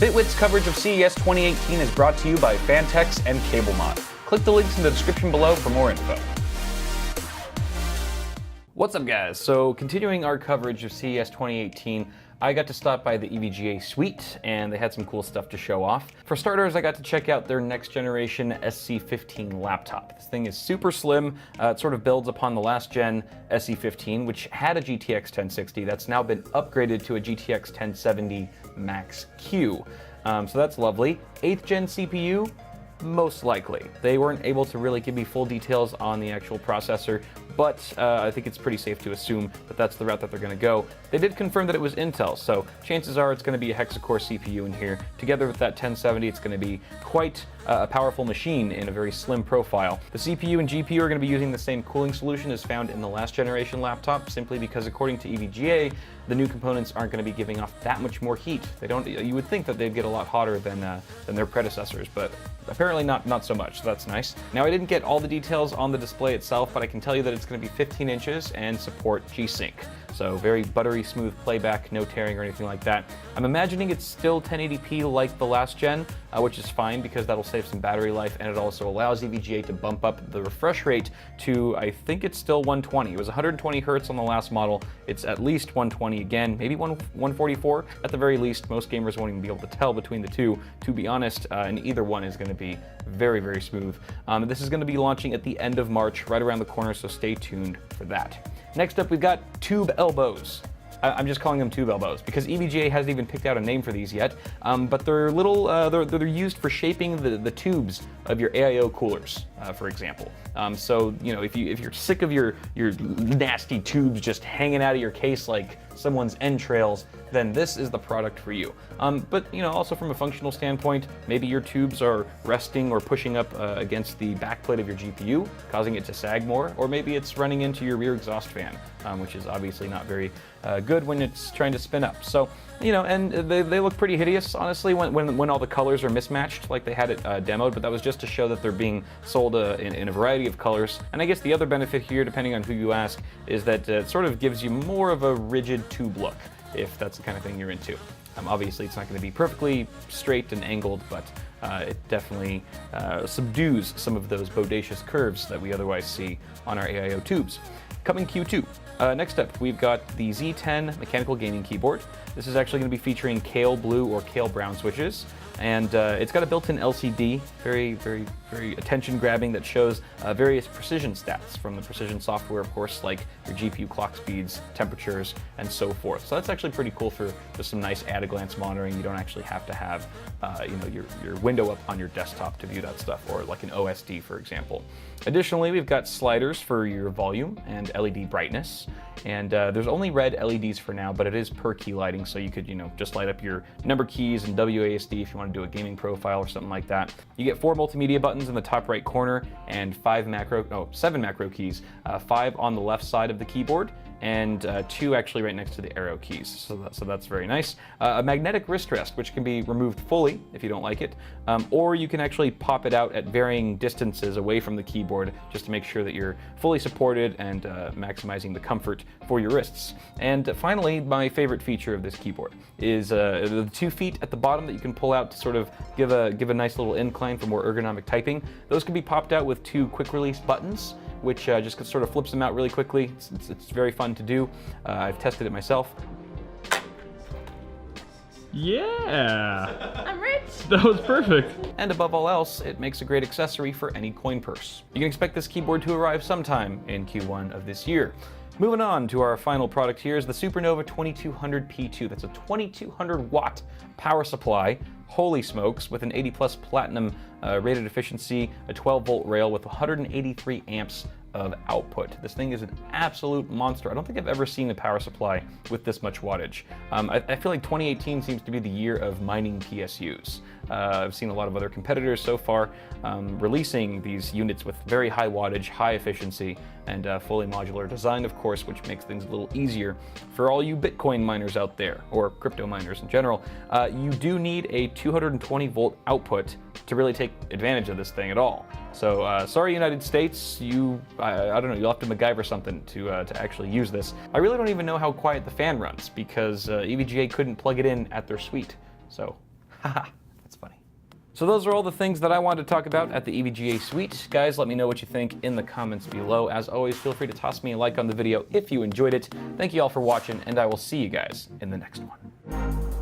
Bitwit's coverage of CES 2018 is brought to you by Fantex and CableMod. Click the links in the description below for more info. What's up, guys? So continuing our coverage of CES 2018, I got to stop by the EVGA suite, and they had some cool stuff to show off. For starters, I got to check out their next generation SC15 laptop. This thing is super slim. It sort of builds upon the last gen SC15, which had a GTX 1060 that's now been upgraded to a GTX 1070 Max Q. So that's lovely. 8th gen CPU? Most likely. They weren't able to really give me full details on the actual processor, but I think it's pretty safe to assume that that's the route that they're going to go. They did confirm that it was Intel, so chances are it's going to be a hexa-core CPU in here. Together with that 1070, it's going to be quite a powerful machine in a very slim profile. The CPU and GPU are going to be using the same cooling solution as found in the last generation laptop, simply because according to EVGA, the new components aren't going to be giving off that much more heat. They don't. You would think that they'd get a lot hotter than their predecessors, but apparently not so much, so that's nice. Now, I didn't get all the details on the display itself, but I can tell you that it's going to be 15 inches and support G-Sync. So very buttery smooth playback, no tearing or anything like that. I'm imagining it's still 1080p like the last gen, which is fine because that'll save some battery life, and it also allows EVGA to bump up the refresh rate to, I think it's still 120. It was 120 hertz on the last model. It's at least 120 again, maybe 144 at the very least. Most gamers won't even be able to tell between the two, to be honest, and either one is going to be very, very smooth. This is going to be launching at the end of March, right around the corner, so stay tuned for that. Next up, we've got tube elbows. I'm just calling them tube elbows because EVGA hasn't even picked out a name for these yet, but they're little, they're used for shaping the tubes of your AIO coolers, for example. So, you know, if you're sick of your nasty tubes just hanging out of your case like someone's entrails, then this is the product for you. But, you know, also from a functional standpoint, maybe your tubes are resting or pushing up against the backplate of your GPU, causing it to sag more, or maybe it's running into your rear exhaust fan, which is obviously not very good when it's trying to spin up. So, you know, and they look pretty hideous, honestly, when all the colors are mismatched, like they had it demoed, but that was just to show that they're being sold in a variety of colors. And I guess the other benefit here, depending on who you ask, is that it sort of gives you more of a rigid tube look, if that's the kind of thing you're into. Obviously, it's not going to be perfectly straight and angled, but it definitely subdues some of those bodacious curves that we otherwise see on our AIO tubes. Coming Q2. Next up, we've got the Z10 mechanical gaming keyboard. This is actually going to be featuring Kale Blue or Kale Brown switches, and it's got a built-in LCD, very, very, very attention-grabbing, that shows various precision stats from the precision software, of course, like your GPU clock speeds, temperatures, and so forth. So that's actually pretty cool for just some nice at-a-glance monitoring. You don't actually have to have you know, your window up on your desktop to view that stuff, or like an OSD, for example. Additionally, we've got sliders for your volume and LED brightness, and there's only red LEDs for now, but it is per key lighting, so you could, you know, just light up your number keys and WASD if you want to do a gaming profile or something like that. You get 4 multimedia buttons in the top right corner and 7 macro keys, 5 on the left side of the keyboard, and 2 actually right next to the arrow keys, so that's very nice. A magnetic wrist rest, which can be removed fully if you don't like it, or you can actually pop it out at varying distances away from the keyboard just to make sure that you're fully supported and maximizing the comfort for your wrists. And finally, my favorite feature of this keyboard is the 2 feet at the bottom that you can pull out to sort of give a nice little incline for more ergonomic typing. Those can be popped out with 2 quick release buttons, which just sort of flips them out really quickly. It's very fun to do. I've tested it myself. Yeah! I'm rich! That was perfect. And above all else, it makes a great accessory for any coin purse. You can expect this keyboard to arrive sometime in Q1 of this year. Moving on to our final product here is the Supernova 2200 P2. That's a 2200 watt power supply. Holy smokes, with an 80 plus platinum rated efficiency, a 12 volt rail with 183 amps of output. This thing is an absolute monster. I don't think I've ever seen a power supply with this much wattage. I feel like 2018 seems to be the year of mining PSUs. I've seen a lot of other competitors so far releasing these units with very high wattage, high efficiency, and fully modular design, of course, which makes things a little easier for all you Bitcoin miners out there, or crypto miners in general. You do need a 220 volt output to really take advantage of this thing at all. So sorry, United States, I don't know, you'll have to MacGyver something to actually use this. I really don't even know how quiet the fan runs because EVGA couldn't plug it in at their suite. So Haha, that's funny. So those are all the things that I wanted to talk about at the EVGA suite. Guys, let me know what you think in the comments below. As always, feel free to toss me a like on the video if you enjoyed it. Thank you all for watching, and I will see you guys in the next one.